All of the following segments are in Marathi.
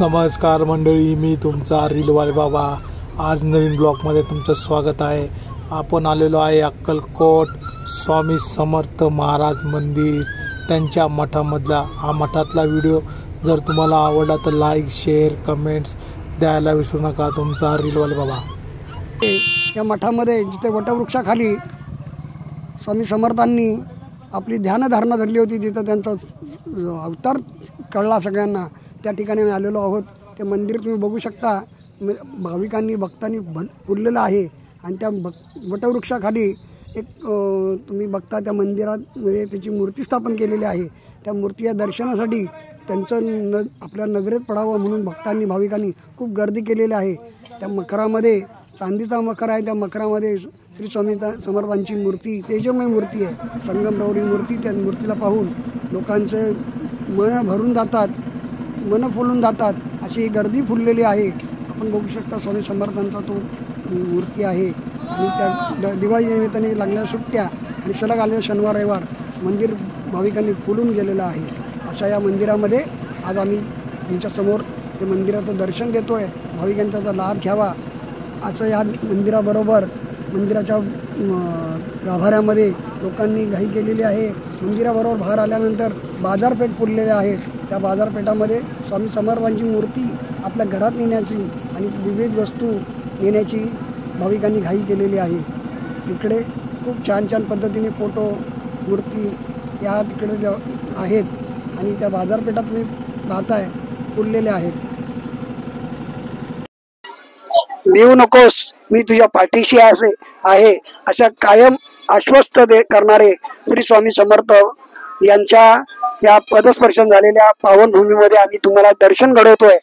नमस्कार मंडळी, मी तुमचा रीलवाले बाबा। आज नवीन ब्लॉगमध्ये तुमचं स्वागत आहे। आपण आलेलो आहे अक्कलकोट स्वामी समर्थ महाराज मंदिर, त्यांच्या मठामधला। हा मठातला व्हिडिओ जर तुम्हाला आवडला तर लाईक शेअर कमेंट्स द्यायला विसरू नका। तुमचा रीलवाले बाबा। या मठामध्ये जिथे वटवृक्षाखाली स्वामी समर्थांनी आपली ध्यानधारणा धरली होती, जिथं त्यांचा अवतार कळला सगळ्यांना, त्या ठिकाणी आम्ही आलेलो आहोत। ते मंदिर तुम्ही बघू शकता, भाविकांनी भक्तांनी फुललेलं आहे। आणि त्या वटवृक्षाखाली एक तुम्ही बघता त्या मंदिरामध्ये त्याची मूर्ती स्थापन केलेली आहे। त्या मूर्तीच्या दर्शनासाठी त्यांचं आपल्या नजरेत पडावं म्हणून भक्तांनी भाविकांनी खूप गर्दी केलेली आहे। त्या मकरामध्ये चांदीचा मकर आहे, त्या मकरामध्ये श्री स्वामी समर्थांची मूर्ती, तेजोमय मूर्ती आहे, संगमरवरी मूर्ती। त्या मूर्तीला पाहून लोकांचे मन भरून जातात, मन फुलून जातात, अशी गर्दी फुललेली आहे। आपण बघू शकता स्वामी समर्थांचा तो मूर्ती आहे। आणि त्या दिवाळी निमित्ताने लागलेल्या सुट्ट्या आणि सलग आलेल्या शनिवार रविवार मंदिर भाविकांनी फुलून गेलेलं आहे। अशा या मंदिरामध्ये आज आम्ही तुमच्यासमोर ते मंदिराचं दर्शन देतो आहे, भाविकांनी त्याचा लाभ घ्यावा असं या मंदिराबरोबर मंदिराच्या गाभाऱ्यामध्ये लोकांनी घाई केलेली आहे। मंदिराबरोबर बाहेर आल्यानंतर बाजारपेठ फुललेले आहेत, त्या बाजारपेठामध्ये स्वामी समर्थांची मूर्ती आपल्या घरात नेण्याची आणि विविध वस्तू नेण्याची भाविकांनी घाई केलेली आहे। तिकडे खूप छान छान पद्धतीने फोटो मूर्ती या तिकडे आहेत आणि त्या बाजारपेठात तुम्ही पाहताय फुललेल्या आहेत। भिवू नकोस, मी तुझ्या पाठीशी आहे अशा कायम आश्वस्त करणारे श्री स्वामी समर्थ यांच्या या पदस्पर्शन झालेल्या पावनभूमीमध्ये आम्ही तुम्हाला दर्शन घडवतोय।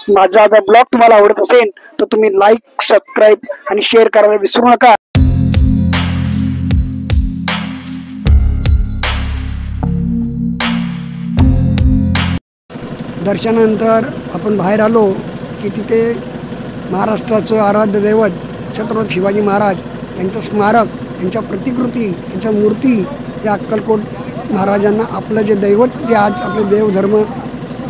माझा जर ब्लॉग तुम्हाला आवडत असेल तर तुम्ही लाईक सबस्क्राईब आणि शेअर करायला विसरू नका। दर्शनानंतर आपण बाहेर आलो की तिथे महाराष्ट्राचं आराध्य दैवत छत्रपती शिवाजी महाराज यांचं स्मारक, यांच्या प्रतिकृती, यांच्या मूर्ती, या अक्कलकोट महाराजांना आपलं जे दैवत, जे आज आपले देवधर्म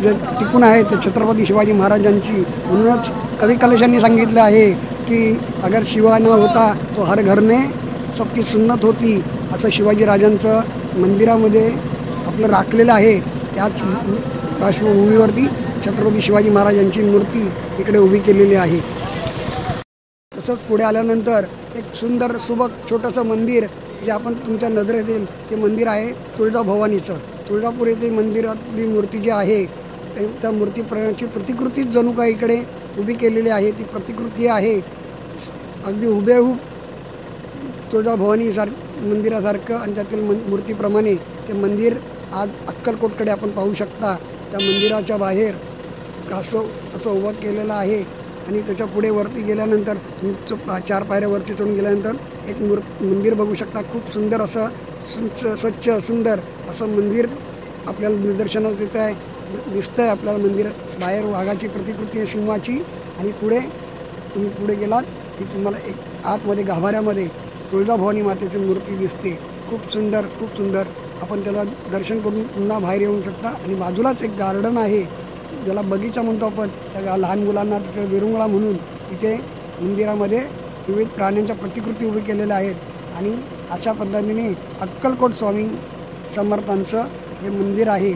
जे टिकून आहे ते छत्रपती शिवाजी महाराजांची। म्हणूनच कवी कलशांनी सांगितलं आहे की अगर शिवा न होता तो हर घर में सबकी सुन्नत होती, असं शिवाजी राजांचं मंदिरामध्ये आपलं राखलेलं आहे। त्याच पार्श्वभूमीवरती छत्रपती शिवाजी महाराजांची मूर्ती इकडे उभी केलेली आहे। तसंच पुढे आल्यानंतर एक सुंदर सुबक छोटंसं मंदिर जे आपण तुमच्या नजरेत येईल ते मंदिर आहे तुळजाभवानीचं। तुळजापूर येथे मंदिरातली मूर्ती जी आहे त्या मूर्तीची प्रतिकृतीच जणू काय इकडे उभी केलेली आहे। ती प्रतिकृती आहे अगदी हुबेहूब तुळजाभवानी मंदिरासारखं, आणि त्यातील मूर्तीप्रमाणे ते मंदिर आज अक्कलकोटकडे आपण पाहू शकता। त्या मंदिराच्या बाहेर कासव असं उभं केलेलं आहे आणि त्याच्या पुढे वरती गेल्यानंतर 4 पायऱ्या वरती चढून गेल्यानंतर एक मंदिर बघू शकता। खूप सुंदर असं स्वच्छ सुंदर असं मंदिर आपल्याला निदर्शनास येत आहे, दिसतं आहे आपल्याला मंदिर। बाहेर वाघाची प्रतिकृती आहे, सिंहाची, आणि तुम्ही पुढे गेलात की तुम्हाला एक आतमध्ये गाभाऱ्यामध्ये तुळजाभवानी मातेची मूर्ती दिसते। खूप सुंदर, खूप सुंदर। आपण त्याला दर्शन करून पुन्हा बाहेर येऊ शकता। आणि बाजूलाच एक गार्डन आहे ज्याला बगीचा म्हणतो आपण, त्या लहान मुलांना तिकडे विरंगुळा म्हणून तिथे मंदिरामध्ये विविध प्राण्यांच्या प्रतिकृती उभी केलेल्या आहेत। आणि अशा पद्धतीने अक्कलकोट स्वामी समर्थांचं हे मंदिर आहे।